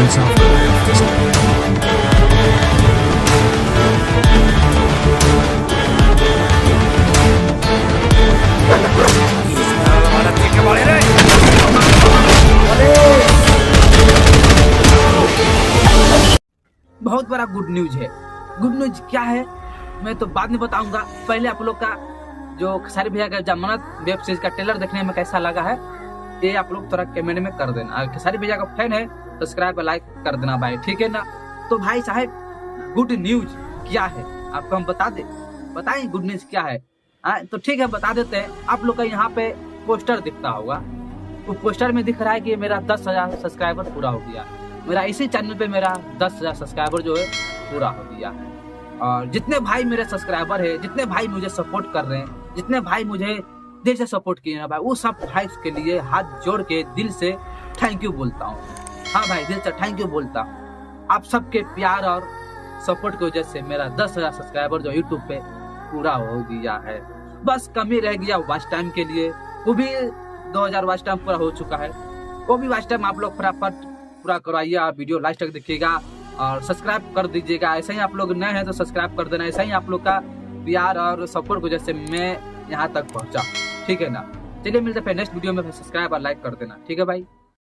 दिल साफ कर रहे हैं। बहुत बड़ा गुड न्यूज है। गुड न्यूज क्या है मैं तो बाद में बताऊंगा। पहले आप लोग का जो खेसारी भैया का जमानत वेब सीरीज का ट्रेलर देखने में कैसा लगा है ये आप लोग थोड़ा कमेंट में कर देना। अगर खेसारी भैया का फैन है सब्सक्राइब और लाइक कर देना भाई, ठीक है ना। तो भाई साहब गुड न्यूज क्या है आपको हम बता दे, बताएं गुड न्यूज क्या है। तो ठीक है बता देते हैं। आप लोग का यहाँ पे पोस्टर दिखता होगा, तो पोस्टर में दिख रहा है कि मेरा 10,000 सब्सक्राइबर पूरा हो गया। मेरा इसी चैनल पे मेरा 10,000 सब्सक्राइबर जो है पूरा हो गया है। और जितने भाई मेरे सब्सक्राइबर है, जितने भाई मुझे सपोर्ट कर रहे हैं, जितने भाई मुझे दिल से सपोर्ट किए ना भाई, वो सब भाई के लिए हाथ जोड़ के दिल से थैंक यू बोलता हूँ। हाँ भाई दिल से थैंक यू बोलता हूँ। आप सबके प्यार और सपोर्ट की वजह से मेरा 10,000 सब्सक्राइबर जो यूट्यूब पे पूरा हो गया है। बस कमी रह गया वॉच टाइम के लिए, वो भी 2,000 वॉच टाइम पूरा हो चुका है। वो भी वॉच टाइम आप लोग फटाफट पूरा करवाइए। आप वीडियो लास्ट तक देखिएगा और सब्सक्राइब कर दीजिएगा। ऐसे ही आप लोग नए हैं तो सब्सक्राइब कर देना। ऐसा ही आप लोग का प्यार और सपोर्ट की वजह से मैं यहाँ तक पहुँचा, ठीक है ना। चलिए मिलते हैं नेक्स्ट वीडियो में। सब्सक्राइब और लाइक कर देना, ठीक है भाई।